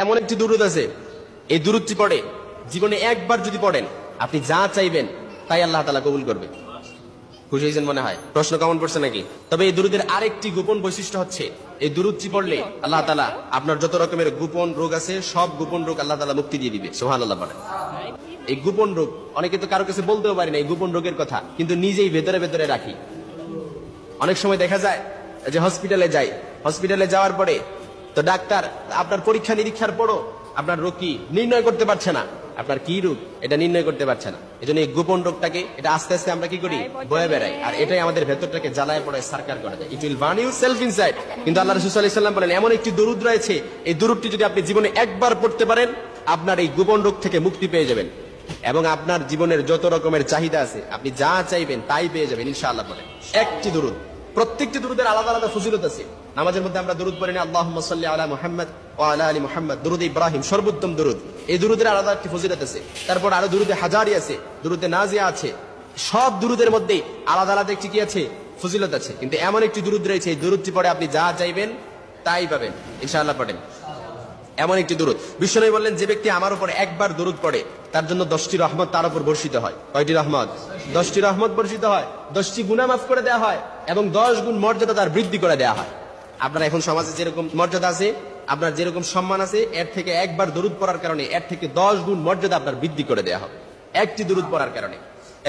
এমন একটি দুরূদ আছে, এই দুরূদটি পড়ে জীবনে একবার যদি পড়েন আপনি যা চাইবেন তাই আল্লাহ তাআলা কবুল করবে। খুশি হয়েছেন মনে হয়? প্রশ্ন কেমন পড়ছে নাকি? তবে এই দুরূদের আরেকটি গোপন বৈশিষ্ট্য হচ্ছে, এই দুরূদটি পড়লে আল্লাহ তাআলা আপনার যত রকমের গোপন রোগ আছে সব গোপন রোগ আল্লাহ তাআলা মুক্তি দিয়ে দিবে। সুবহানাল্লাহ বলেন। এই গোপন রোগ অনেকে তো কারো কাছে বলতেও পারি না এই গোপন রোগের কথা, কিন্তু নিজেই ভেতরে ভেতরে রাখি। অনেক সময় দেখা যায় যে হসপিটালে যাওয়ার পরে তো ডাক্তার আপনার পরীক্ষা নিরীক্ষার পরও আপনার রোগ কি নির্ণয় করতে পারছে না, আপনার কি রোগ এটা নির্ণয় করতে পারছে না। এই জন্য এই গোপন রোগটাকে এটা আস্তে আস্তে আমরা কি করি, বয়ে বেড়াই, আর এটাই আমাদের ভেতরটাকে জ্বালায় পড়ে সারকার করে দেয়। It will burn yourself inside. কিন্তু আল্লাহ রাসূল সাল্লাল্লাহু আলাইহি ওয়াসাল্লাম বলেন এমন একটি দরুদ রয়েছে, এই দরুদটি যদি আপনি জীবনে একবার পড়তে পারেন আপনার এই গোপন রোগ থেকে মুক্তি পেয়ে যাবেন এবং আপনার জীবনের যত রকমের চাহিদা আছে আপনি যা চাইবেন তাই পেয়ে যাবেন ইনশাআল্লাহ। বলেন একটি দরুদ, প্রত্যেকটি দরুদের আলাদা আলাদা ফজিলত আছে। নামাজের মধ্যে আমরা দরুদ পড়ি না, আল্লাহুম্মা সাল্লি আলা মুহাম্মাদ ওয়া আলা আলি মুহাম্মাদ, দরুদ ইব্রাহিম সর্বোত্তম দরুদ। এই দরুদের আলাদা একটি ফজিলত আছে। তারপর আরো দরুদে হাজারি আছে, দরুদে নাজিয়া আছে। সব দরুদের মধ্যে আলাদা আলাদা একটি কি আছে, ফজিলত আছে। কিন্তু এমন একটি দরুদ রয়েছে এই দরুদটি পড়ে আপনি যা চাইবেন তাই পাবেন ইনশাআল্লাহ। পড়েন এমন একটি দরুদ। বিশ্বনবী বললেন যে ব্যক্তি আমার উপর একবার দরুদ পড়ে তার জন্য 10টি রহমত তার উপর বর্ষিত হয়। কয়টি রহমত? 10টি রহমত বর্ষিত হয়, 10টি গুনাহ মাফ করে দেওয়া হয় এবং 10 গুণ মর্যাদা তার বৃদ্ধি করে দেওয়া হয়। আপনার এখন সমাজে যেরকম মর্যাদা আছে, আপনার যেরকম সম্মান আছে, এর থেকে একবার দরুদ পড়ার কারণে এর থেকে 10 গুণ মর্যাদা আপনার বৃদ্ধি করে দেওয়া হবে একটি দরুদ পড়ার কারণে।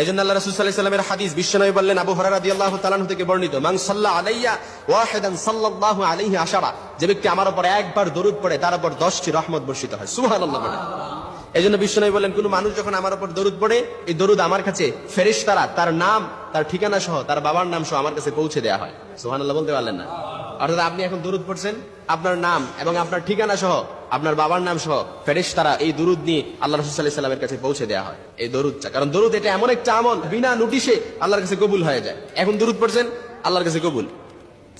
এজন্য আল্লাহ রাসূল সাল্লাল্লাহু আলাইহি ওয়াসাল্লামের হাদিস, বিশ্বনবী বললেন, আবু হুরায়রা রাদিয়াল্লাহু তাআলা আনহু থেকে বর্ণিত, মান সাল্লা আলাইয়া ওয়াহিদান সাল্লাল্লাহু আলাইহি আশারা, যে ব্যক্তি আমার উপর একবার দরুদ পড়ে তার উপর 10টি রহমত বর্ষিত হয়। সুবহানাল্লাহ বলেন। এজন্য বিশ্বনবী বলেন কোন মানুষ যখন আমার উপর দরুদ পড়ে এই দরুদ আমার কাছে ফেরেশতারা তার নাম, তার ঠিকানা সহ, তার বাবার নাম সহ আমার কাছে পৌঁছে দেওয়া হয়। সুবহানাল্লাহ বলতে পারলেন না? অর্থাৎ আপনি এখন দরুদ পড়ছেন, আপনার নাম এবং আপনার ঠিকানা সহ, আপনার বাবার নাম সহ ফেরেশতারা এই দরুদ নিয়ে আল্লাহ রাসূল সাল্লাল্লাহু আলাইহি ওয়াসাল্লামের কাছে পৌঁছে দেওয়া হয় এই দরুদটা। কারণ দরুদ এটা এমন একটা আমল বিনা নোটিশে আল্লাহর কাছে কবুল হয়ে যায়। এখন দরুদ পড়ছেন, আল্লাহর কাছে কবুল,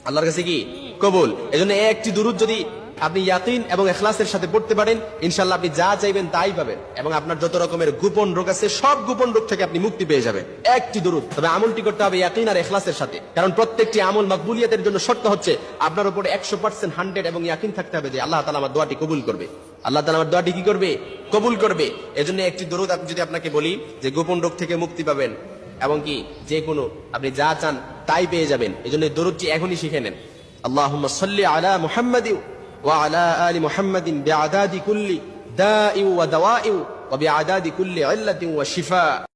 আল্লাহর কাছে কি কবুল। এজন্য একটি দরুদ যদি আপনি ইয়াকিন এবং ইখলাসের সাথে পড়তে পারেন ইনশাআল্লাহ আপনি যা চাইবেন তাই পাবেন এবং আপনার যত রকমের গোপন রোগ আছে সব গোপন রোগ থেকে আপনি মুক্তি পেয়ে যাবেন একটি দরুদ। তবে আমলটি করতে হবে ইয়াকিন আর ইখলাসের সাথে, কারণ প্রত্যেকটি আমল মাকবুলিয়াতের জন্য শর্ত হচ্ছে আপনার উপরে 100% 100 এবং ইয়াকিন থাকতে হবে যে আল্লাহ তাআলা আমার দোয়াটি কবুল করবে, আল্লাহ তাআলা আমার দোয়াটি কি করবে, কবুল করবে। এজন্য একটি দরুদ আপনি যদি আপনাকে বলি যে গোপন রোগ থেকে মুক্তি পাবেন এবং কি যে কোনো আপনি যা চান তাই পেয়ে যাবেন, এজন্য দরুদটি এখনই শিখে নেন। আল্লাহুম্মা সাল্লি আলা মুহাম্মাদি وعلى آل محمد بعداد كل داء ودواء وبعداد كل علة وشفاء।